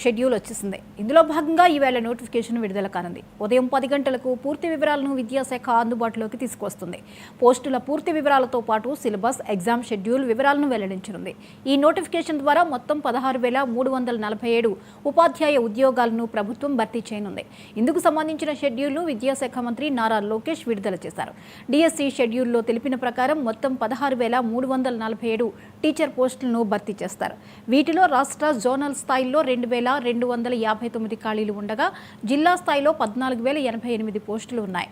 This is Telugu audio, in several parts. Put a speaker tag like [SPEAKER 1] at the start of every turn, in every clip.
[SPEAKER 1] షెడ్యూల్ వచ్చేసింది. ఇందులో భాగంగా ఈవేళ నోటిఫికేషన్ విడుదల కానుంది. ఉదయం 10 గంటలకు పూర్తి వివరాలను విద్యాశాఖ అందుబాటులోకి తీసుకొస్తుంది. పోస్టుల పూర్తి వివరాలతో పాటు సిలబస్, ఎగ్జామ్ షెడ్యూల్ వివరాలను వెల్లడించనుంది. ఈ నోటిఫికేషన్ ద్వారా మొత్తం 16,347 ఉపాధ్యాయ ఉద్యోగాలను ప్రభుత్వం భర్తీ చేయనుంది. ఇందుకు సంబంధించిన షెడ్యూల్ను విద్యాశాఖ మంత్రి నారా లోకేష్ విడుదల చేశారు. డిఎస్సి షెడ్యూల్లో తెలిపిన ప్రకారం మొత్తం 16,347 టీచర్ పోస్టులను భర్తీ చేస్తారు. వీటిలో రాష్ట్ర జోనల్ స్థాయిలో 2,259 ఖాళీలు ఉండగా జిల్లా స్థాయిలో 14,088 పోస్టులు ఉన్నాయి.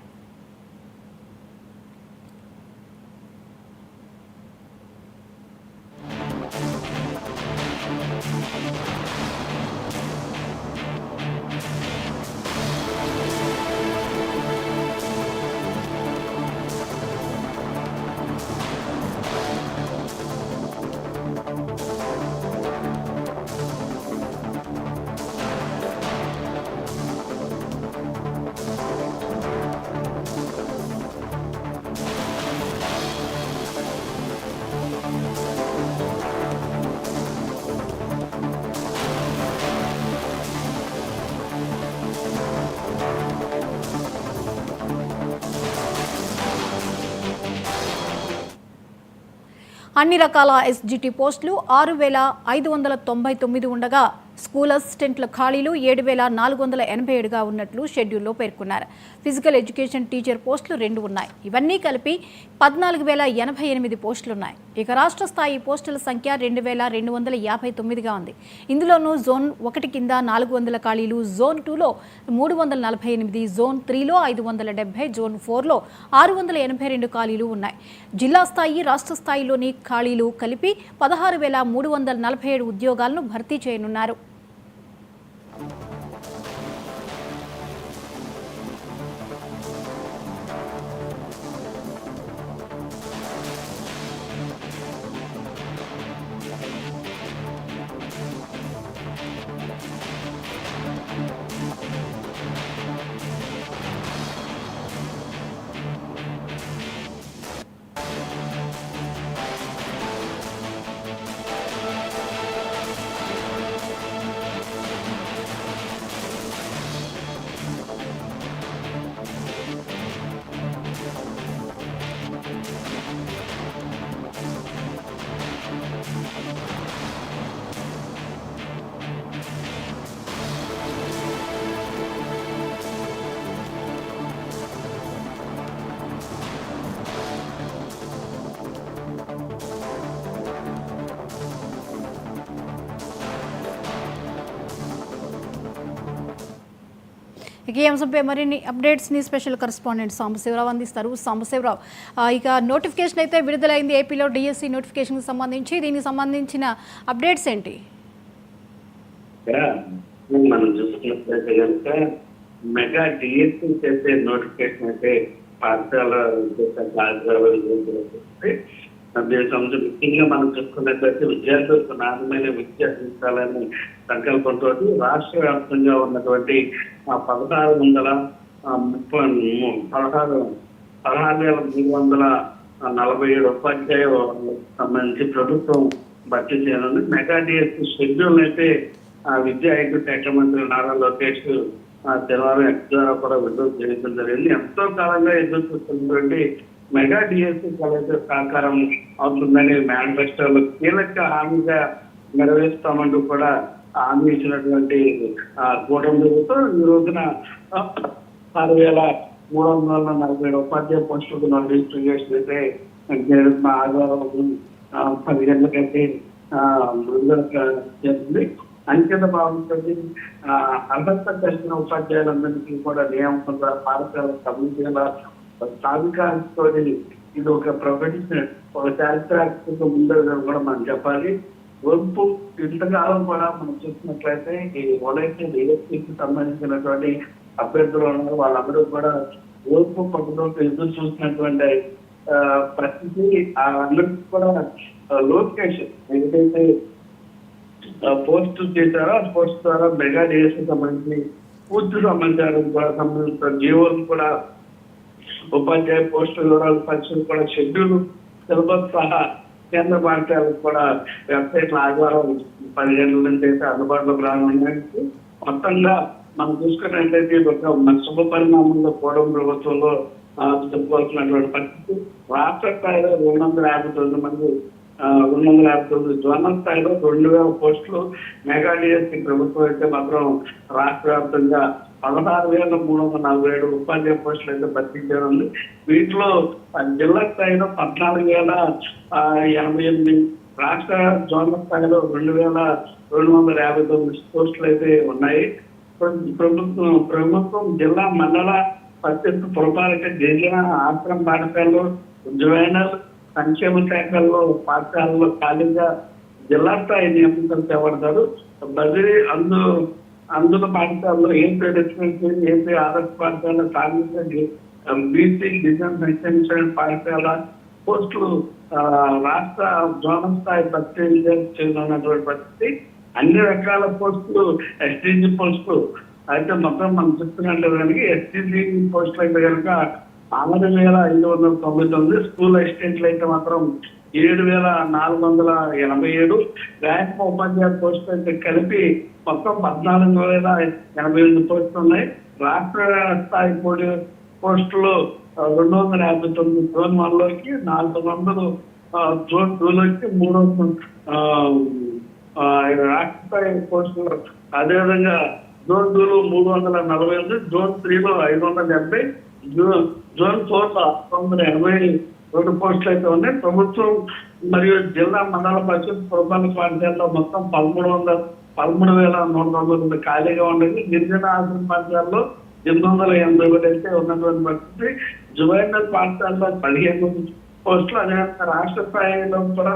[SPEAKER 1] అన్ని రకాల ఎస్జిటి పోస్టులు 6,599 ఉండగా స్కూల్ అసిస్టెంట్ల ఖాళీలు 7,487గా ఉన్నట్లు షెడ్యూల్లో పేర్కొన్నారు. ఫిజికల్ ఎడ్యుకేషన్ టీచర్ పోస్టులు 2 ఉన్నాయి. ఇవన్నీ కలిపి 14,088 పోస్టులున్నాయి. ఇక రాష్ట్ర స్థాయి పోస్టుల సంఖ్య 2,259గా ఉంది. ఇందులోనూ జోన్ 1 కింద 400 ఖాళీలు, జోన్ 2లో 348, జోన్ 3లో 570, జోన్ 4లో 682 ఖాళీలు ఉన్నాయి. జిల్లా స్థాయి, రాష్ట్ర స్థాయిలోని ఖాళీలు కలిపి 16,347 ఉద్యోగాలను భర్తీ చేయనున్నారు. ఈ అంశంపై మరిన్ని అప్డేట్స్ని స్పెషల్ కరెస్పాండెంట్ సాంబశివరావు అందిస్తారు. సాంబశివరావు, ఇక నోటిఫికేషన్ అయితే విడుదలైంది ఏపీలో డిఎస్సి నోటిఫికేషన్కి సంబంధించి. దీనికి సంబంధించిన అప్డేట్స్ ఏంటి?
[SPEAKER 2] మనం చూసుకున్నట్లయితే కనుక మెగా డిఎస్సి చేసే నోటిఫికేషన్ అయితే పాఠశాల ముఖ్యంగా మనం చూసుకున్నట్లయితే విద్యార్థులకు నాణ్యమైన విద్య అందించాలని సంకల్పంతో రాష్ట్ర వ్యాప్తంగా ఉన్నటువంటి 16,347 ఉపాధ్యాయ సంబంధించి ప్రభుత్వం భర్తీ చేయనుంది. మెగా డిఎస్సి షెడ్యూల్ అయితే విద్యా ఐటీ శాఖ మంత్రి నారా లోకేష్ శనివారం ఎక్స్ ద్వారా కూడా విడుదల చేయడం జరిగింది. ఎంతో కాలంగా ఎదురు చూస్తున్నటువంటి మెగా డిఎస్సి కాలేజ్ సహకారం అవుతుందని మేనిఫెస్టోలో కీలక హామీగా నెరవేరుస్తామంటూ కూడా హామీ ఇచ్చినటువంటి కూటమితో ఈ రోజున 6,347 ఉపాధ్యాయ పోస్టులకు నోటిఫికేషన్ అయితే ఆదివారం 10 గంటలకైతే విడుదల చేస్తుంది. అంకిత భావంతో అర్హత కలిగిన ఉపాధ్యాయులందరికీ కూడా నియామకం ద్వారా పాఠశాల కమ్యూనిటీల సాధికారంతో ఇది ఒక ప్రొఫెషన్, ఒక చారిత్రాత్మక ముందడుగు కూడా మనం చెప్పాలి. వంపు ఇంతకాలం కూడా మనం చూసినట్లయితే ఈ ఎవరైతే డిఎస్సికి సంబంధించినటువంటి అభ్యర్థులు ఉన్నారో వాళ్ళందరూ కూడా ఓర్పు పట్టుదలతో ఎదురు చూసినటువంటి పరిస్థితి. అందరికీ కూడా లోకేష్ ఏదైతే పోస్ట్ చేశారో ఆ పోస్ట్ ద్వారా మెగా డిఎస్సి సంబంధించి పూర్తి సమాచారం కూడా సంబంధించిన జీవోలు కూడా ఉపాధ్యాయ పోస్టుల వివరాలు పరిస్థితులు కూడా షెడ్యూల్ సిలబస్ సహా కేంద్ర పాఠశాలకు కూడా వెబ్సైట్లు ఆదివారం 10 గంటల నుంచి అయితే అందుబాటులోకి రానున్నాయి. మొత్తంగా మనం చూసుకున్నట్లయితే ఇది ఒక శుభ పరిణామంలో కూటమి ప్రభుత్వంలో చెప్పుకోవాల్సినటువంటి పరిస్థితి. రాష్ట్ర స్థాయిలో 259 మంది 259 జోనల్ స్థాయిలో 2000 పోస్టులు మెగా డిఎస్సీ ప్రభుత్వం అయితే మాత్రం రాష్ట్ర వ్యాప్తంగా 16,347 ఉపాధ్యాయ పోస్టులు అయితే భర్తీ చేయనుంది. వీటిలో జిల్లా స్థాయిలో 14,088, రాష్ట్ర జోనల్ స్థాయిలో 2,259 పోస్టులు అయితే ఉన్నాయి. ప్రభుత్వం జిల్లా మండల పరిషత్ పురపాలక గిరిజన ఆశ్రమ పాఠశాలలో జువైనల్ సంక్షేమ శాఖల్లో పాఠశాలలో ఖాళీగా జిల్లా స్థాయి నియమితులు చేపడతారు. బదిలీ అందులో పాఠశాలలో ఏపీ రెసిడెన్సీ, ఏపీ ఆదర్శ పాఠశాల, స్థానిక బీసీ డిజైన్ సంక్షేమ పాఠశాల పోస్టులు రాష్ట్ర జోనల్ స్థాయి భర్తీ చేయనున్నటువంటి పరిస్థితి. అన్ని రకాల పోస్టులు ఎస్టీజీ పోస్టులు అయితే మొత్తం మనం చెప్తున్నట్టు ఎస్టీజీ పోస్టులు అయితే కనుక 6,599, స్కూల్ అసిస్టెంట్లు అయితే మాత్రం 7,487, ర్యాంక్ ఉపాధ్యాయ పోస్టులు అయితే కలిపి మొత్తం 14,088 పోస్టులు ఉన్నాయి. రాష్ట్ర స్థాయి పోస్టులు 259 జోన్ 1లోకి, 400 జోన్ 2లోకి, 300 రాష్ట్ర స్థాయి పోస్టులు. అదేవిధంగా జోన్ 2లో 348, జోన్ 3లో 570, జోన్ 4లో 682 పోస్టులు అయితే ఉన్నాయి. ప్రభుత్వం మరియు జిల్లా మండల పరిషత్ పురపాలక పాఠశాలలో మొత్తం 13,190 ఖాళీగా ఉండేది. గిరిజన ఆశ్రమ పాఠశాలలో 881 అయితే ఉన్నటువంటి పరిస్థితి. జువైనల్ పాఠశాలలో 15 పోస్టులు. అదేవిధంగా రాష్ట్ర స్థాయిలో కూడా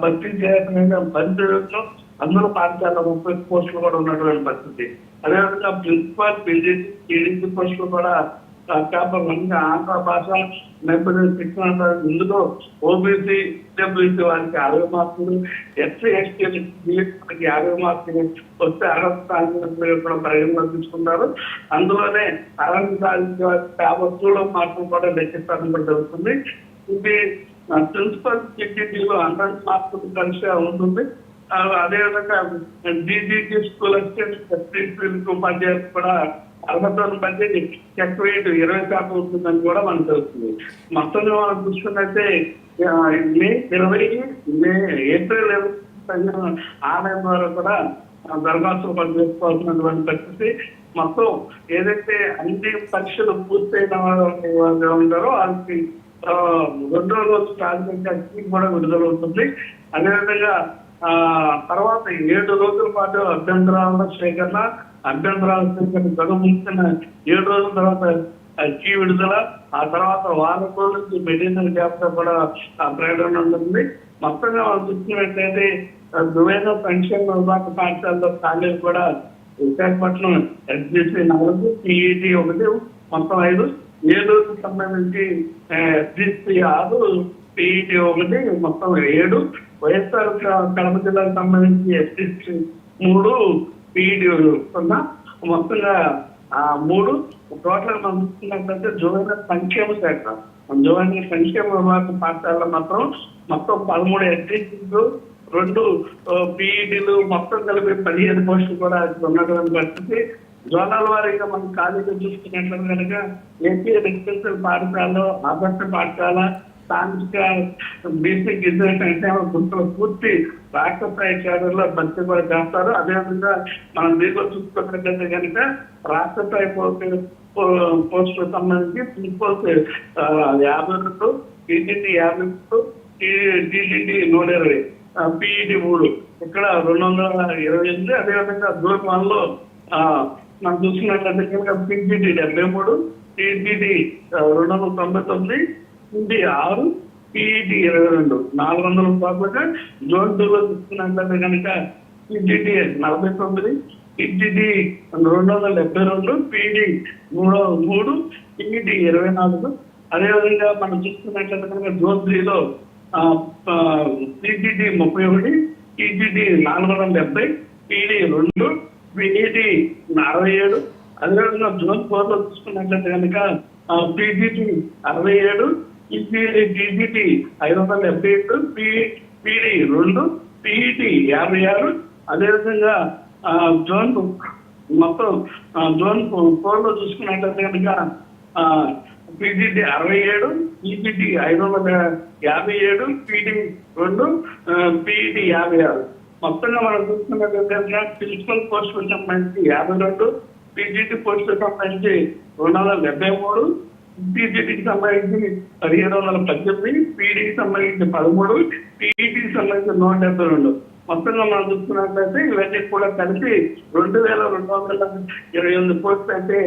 [SPEAKER 2] భర్తీ చేయాల్సిన పరిస్థితుల్లో అందులో పాఠశాల 30 పోస్టులు కూడా ఉన్నటువంటి పరిస్థితి. అదేవిధంగా ప్రిన్సిపాల్, పీడీసీ పోస్టులు కూడా కాపాడంగా ఆంధ్ర భాష నైపుణ్య శిక్షణ ఇందులో ఓబీసీ, డబ్ల్యూసీ వారికి 60 మార్కులు, ఎస్సీ ఎస్టీ వారికి 50 మార్కులు వస్తే అర్హత స్థానికులు కూడా పరిగణలో తీసుకున్నారు. అందులోనే అర్హత సాధించే వారికి 50 మార్కులు కూడా లెక్కిస్తారని కూడా తెలుస్తుంది. ఇది ప్రిన్సిపల్ సిటీలో 100 మార్కులు కలిసి ఉంటుంది. అదేవిధంగా డీజీటీ స్కూల్ అసిస్టెంట్ ఉపాధ్యాయులు కూడా అర్హతను బట్టి చెక్ రేట్ 20% ఉంటుందని కూడా మనకు తెలుస్తుంది. మొత్తంగా మనం చూసుకున్నట్టే ఏప్రిల్ ఆన్లైన్ ద్వారా కూడా దరఖాస్తులు పనిచేసుకోవాల్సినటువంటి పరిస్థితి. మొత్తం ఏదైతే అన్ని పరీక్షలు పూర్తయిన వాళ్ళు ఉంటారో వాళ్ళకి 2వ రోజు టార్గెట్ కూడా విడుదల ఉంటుంది. అదేవిధంగా తర్వాత 7 రోజుల పాటు అభ్యంతరాల స్వీకరణ గడువుతున్న 7 రోజుల తర్వాత కీ విడుదల, ఆ తర్వాత వారం రోజుల నుంచి మెటీరియల్ జాబితా కూడా ప్రకటన ఉంటుంది. మొత్తంగా మనం చూసినట్లయితే దువైన సంక్షేమ విభాగ పాఠశాలలో ఖాళీలు కూడా విశాఖపట్నం ఎస్బీసీ 4, పీఈటీ 1, మొత్తం 5, ఏలూరుకు సంబంధించి ఎస్బీసీ 6, పీఈటీ 1, మొత్తం 7, వైఎస్ఆర్ కడప జిల్లాకు సంబంధించి ఎస్బీసీ 3, పీఈటీ 0, మొత్తంగా 3. టోటల్ మనం చూసుకున్నట్లయితే జోవైన సంక్షేమ శాఖ, జోవైన సంక్షేమ విభాగ పాఠశాలలో మొత్తం 13 ఎస్టీసీలు, 2 పీఈటీలు, మొత్తం కలిపి 15 పోస్టులు కూడా ఉన్నటువంటి పరిస్థితి. జోనాల వారీగా మనం ఖాళీగా చూసుకున్నట్లయితే కనుక ఏపీ రెసిడెన్షియల్ పాఠశాల, ఆదర్శ పాఠశాల, స్థానిక బీసీ గిరిజన సంక్షేమ గుర్తులు పూర్తి రాష్ట్ర స్థాయి కేడర్లో భర్తీ కూడా చేస్తారు. అదేవిధంగా మనం దీంట్లో చూసుకున్నట్లయితే కనుక రాష్ట్ర స్థాయి పోస్టులకు సంబంధించి ప్రిన్సిపల్స్ 52, టీజీటీ 52, టీజీటీ 120, పీఈటీ 3, ఇక్కడ 228. అదేవిధంగా జోన్ 1లో మనం చూసుకున్నట్లయితే కనుక పీజీటీ 73, టీజీటీ 299, హిందీ 6, పీఈటీ 22, 400 రూపాయలుగా. జోన్ 2లో చూసుకున్నట్లయితే కనుక టీజీటీ 49, టీజీటీ 272, పీఈటీ 3, పీఈటీ 24. అదేవిధంగా మనం చూసుకున్నట్లయితే కనుక జోన్ 3లో టీజీటీ 31, టీజీటీ 470, పీఈటీ 2, పీఈటీ 67. అదేవిధంగా జోన్ 4లో చూసుకున్నట్లయితే కనుక పీజీటీ 67, టీజీటీ 578, పీడీ 2, పీఈటీ 56, అదేవిధంగా జోన్ మొత్తం జోన్ 4 లో చూసుకున్నట్లయితే కనుక పీజీటీ 67, ఈపీటీ 557, పీడీ 2, పీఈటీ 56. మొత్తంగా మనం చూసుకున్నట్లయితే ప్రిన్సిపల్ పోస్టులకు సంబంధించి 52, పీజీటీ పోస్టులకు సంబంధించి 273, పీజీటీకి సంబంధించి 1718, పీడీకి సంబంధించి 13, పీఈటీకి సంబంధించి 172. మొత్తంగా మనం చూసుకున్నట్లయితే ఇవన్నీ కూడా కలిసి 2228 పోస్టులు అయితే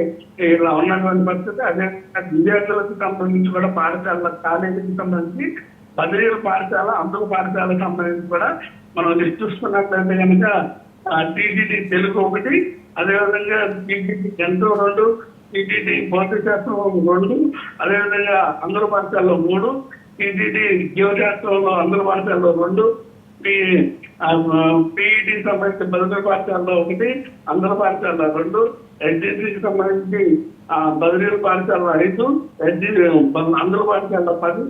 [SPEAKER 2] ఇలా ఉన్నటువంటి పరిస్థితి. అదే విద్యార్థులకు సంబంధించి కూడా పాఠశాల కాలేజీకి సంబంధించి బదిలీల పాఠశాల, అందుల పాఠశాలకు సంబంధించి కూడా మనం లిస్ట్ చూసుకున్నట్లయితే కనుక టీజీటీ తెలుగు 1, అదేవిధంగా టీజీటీ గణితం 2, టీజీటీ భౌతిక శాస్త్రం 2, అదేవిధంగా అందుల పాఠశాలలో 3, టీజీటీ జీవశాస్త్రంలో అందుల పాఠశాలలో 2, పీఈటీకి సంబంధించి బదిలీ పాఠశాలలో 1, అందుల పాఠశాలలో 2, ఎస్జీసీకి సంబంధించి బదిలీల పాఠశాలలో 5, అందుల పాఠశాలలో 10.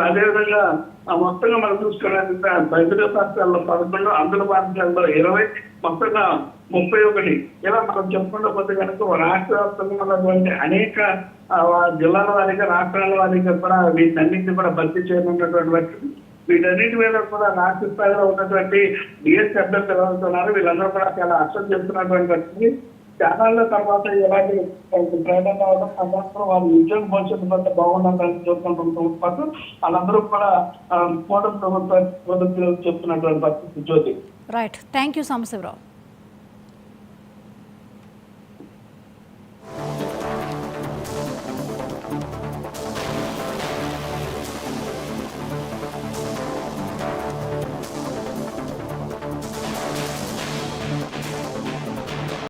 [SPEAKER 2] అదేవిధంగా మొత్తంగా మనం చూసుకోవడానికి బదిలీ పాఠశాలలో 11, అందుల పాఠశాలలో 20, మొత్తంగా 31. ఇలా మనం చెప్పుకుంటూ పోతే కనుక రాష్ట్ర వ్యాప్తంగా ఉన్నటువంటి అనేక జిల్లాల వారీగా, రాష్ట్రాల వారీగా కూడా వీటన్నింటినీ కూడా భర్తీ చేయనున్నటువంటి పరిస్థితి. వీటన్నిటి మీద కూడా రాష్ట్ర స్థాయిలో ఉన్నటువంటి డిఎస్ అభ్యర్థులు ఎవరుతున్నారు, వీళ్ళందరూ కూడా చాలా అర్థం చేస్తున్నటువంటి పరిస్థితి. ఛానళ్ళ తర్వాత ఎలాంటి ప్రకటన అవడం అందరూ వాళ్ళ ఉద్యోగ భవిష్యత్తు పట్ల బాగుండాలని చూసుకుంటూ పాటు వాళ్ళందరూ కూడా కూటమి ప్రభుత్వం చెప్తున్నటువంటి పరిస్థితి. Jyothi.
[SPEAKER 1] Right, thank you Sambasivarao.